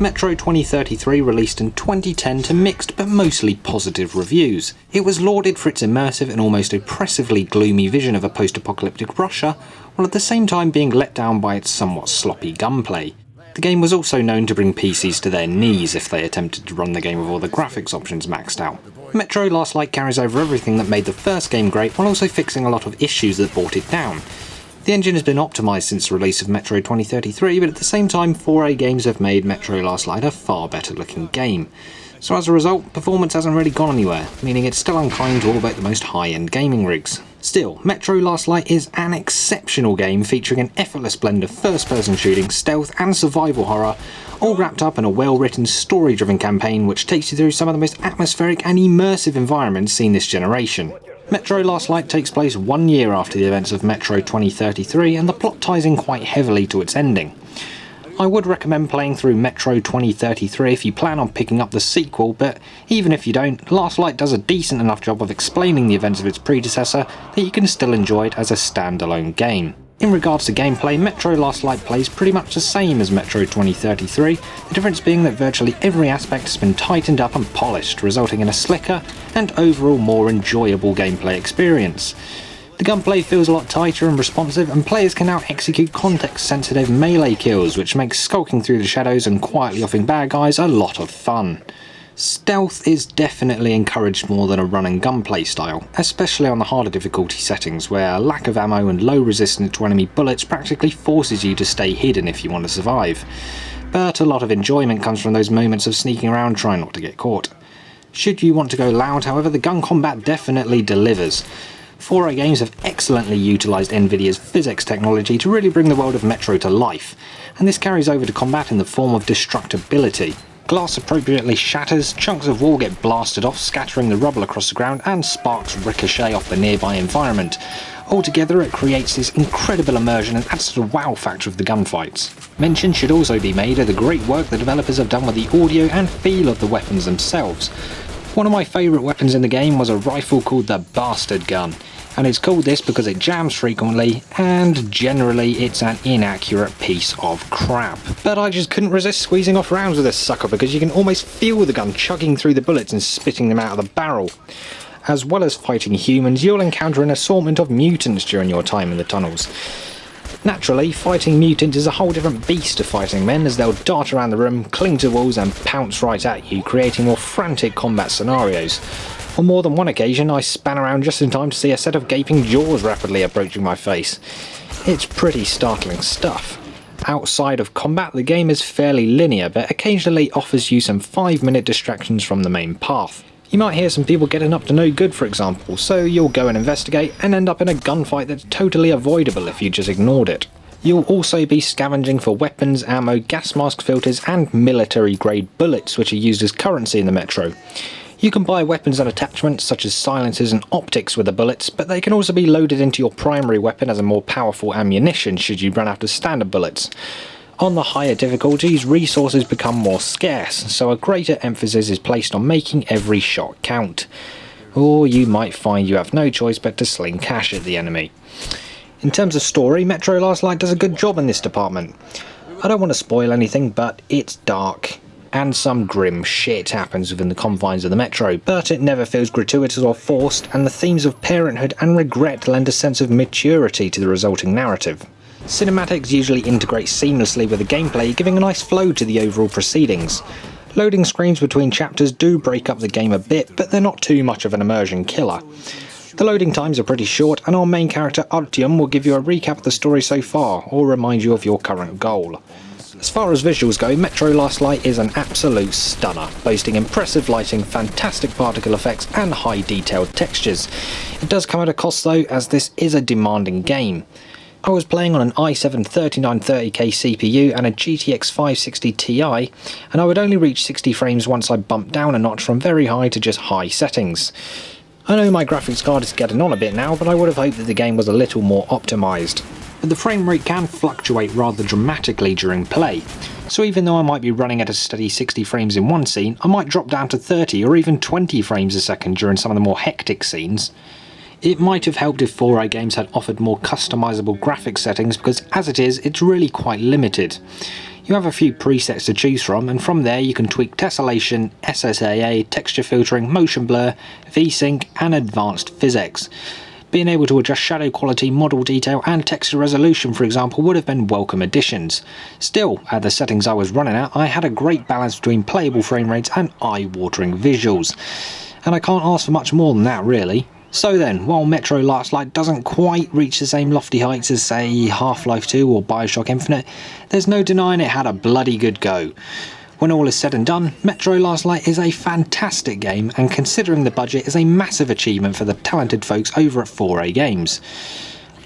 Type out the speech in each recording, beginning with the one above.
Metro 2033 released in 2010 to mixed but mostly positive reviews. It was lauded for its immersive and almost oppressively gloomy vision of a post-apocalyptic Russia, while at the same time being let down by its somewhat sloppy gunplay. The game was also known to bring PCs to their knees if they attempted to run the game with all the graphics options maxed out. Metro Last Light carries over everything that made the first game great while also fixing a lot of issues that brought it down. The engine has been optimised since the release of Metro 2033, but at the same time 4A games have made Metro Last Light a far better looking game. So as a result, performance hasn't really gone anywhere, meaning it's still unkind to all but the most high-end gaming rigs. Still, Metro Last Light is an exceptional game featuring an effortless blend of first-person shooting, stealth and survival horror, all wrapped up in a well-written, story-driven campaign which takes you through some of the most atmospheric and immersive environments seen this generation. Metro Last Light takes place 1 year after the events of Metro 2033, and the plot ties in quite heavily to its ending. I would recommend playing through Metro 2033 if you plan on picking up the sequel, but even if you don't, Last Light does a decent enough job of explaining the events of its predecessor that you can still enjoy it as a standalone game. In regards to gameplay, Metro Last Light plays pretty much the same as Metro 2033, the difference being that virtually every aspect has been tightened up and polished, resulting in a slicker and overall more enjoyable gameplay experience. The gunplay feels a lot tighter and responsive, and players can now execute context-sensitive melee kills, which makes skulking through the shadows and quietly offing bad guys a lot of fun. Stealth is definitely encouraged more than a run and gunplay style, especially on the harder difficulty settings where lack of ammo and low resistance to enemy bullets practically forces you to stay hidden if you want to survive. But a lot of enjoyment comes from those moments of sneaking around trying not to get caught. Should you want to go loud, however, the gun combat definitely delivers. 4A games have excellently utilised Nvidia's physics technology to really bring the world of Metro to life, and this carries over to combat in the form of destructibility. Glass appropriately shatters, chunks of wall get blasted off, scattering the rubble across the ground, and sparks ricochet off the nearby environment. Altogether, it creates this incredible immersion and adds to the wow factor of the gunfights. Mention should also be made of the great work the developers have done with the audio and feel of the weapons themselves. One of my favourite weapons in the game was a rifle called the Bastard Gun, and it's called this because it jams frequently, and generally it's an inaccurate piece of crap. But I just couldn't resist squeezing off rounds with this sucker because you can almost feel the gun chugging through the bullets and spitting them out of the barrel. As well as fighting humans, you'll encounter an assortment of mutants during your time in the tunnels. Naturally, fighting mutants is a whole different beast to fighting men, as they'll dart around the room, cling to walls and pounce right at you, creating more frantic combat scenarios. On more than one occasion, I span around just in time to see a set of gaping jaws rapidly approaching my face. It's pretty startling stuff. Outside of combat, the game is fairly linear, but occasionally offers you some 5-minute distractions from the main path. You might hear some people getting up to no good, for example, so you'll go and investigate and end up in a gunfight that's totally avoidable if you just ignored it. You'll also be scavenging for weapons, ammo, gas mask filters and military-grade bullets, which are used as currency in the Metro. You can buy weapons and attachments such as silencers and optics with the bullets, but they can also be loaded into your primary weapon as a more powerful ammunition should you run out of standard bullets. On the higher difficulties, resources become more scarce, so a greater emphasis is placed on making every shot count. Or you might find you have no choice but to sling cash at the enemy. In terms of story, Metro Last Light does a good job in this department. I don't want to spoil anything, but it's dark, and some grim shit happens within the confines of the Metro, but it never feels gratuitous or forced, and the themes of parenthood and regret lend a sense of maturity to the resulting narrative. Cinematics usually integrate seamlessly with the gameplay, giving a nice flow to the overall proceedings. Loading screens between chapters do break up the game a bit, but they're not too much of an immersion killer. The loading times are pretty short, and our main character Artyom will give you a recap of the story so far, or remind you of your current goal. As far as visuals go, Metro Last Light is an absolute stunner, boasting impressive lighting, fantastic particle effects and high detailed textures. It does come at a cost though, as this is a demanding game. I was playing on an i7-3930K CPU and a GTX 560 Ti, and I would only reach 60 frames once I bumped down a notch from very high to just high settings. I know my graphics card is getting on a bit now, but I would have hoped that the game was a little more optimised. But the frame rate can fluctuate rather dramatically during play, so even though I might be running at a steady 60 frames in one scene, I might drop down to 30 or even 20 frames a second during some of the more hectic scenes. It might have helped if 4A games had offered more customisable graphics settings, because as it is, it's really quite limited. You have a few presets to choose from, and from there you can tweak tessellation, SSAA, texture filtering, motion blur, VSync and advanced physics. Being able to adjust shadow quality, model detail and texture resolution, for example, would have been welcome additions. Still, at the settings I was running at, I had a great balance between playable frame rates and eye-watering visuals. And I can't ask for much more than that, really. So then, while Metro Last Light doesn't quite reach the same lofty heights as, say, Half-Life 2 or Bioshock Infinite, there's no denying it had a bloody good go. When all is said and done, Metro Last Light is a fantastic game, and considering the budget is a massive achievement for the talented folks over at 4A Games.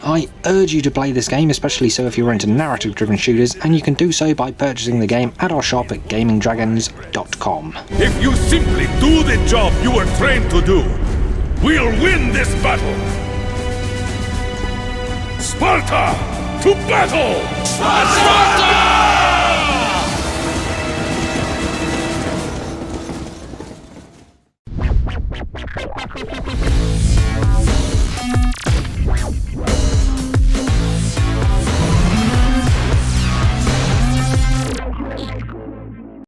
I urge you to play this game, especially so if you're into narrative-driven shooters, and you can do so by purchasing the game at our shop at gamingdragons.com. If you simply do the job you were trained to do, we'll win this battle! Sparta! To battle! Sparta!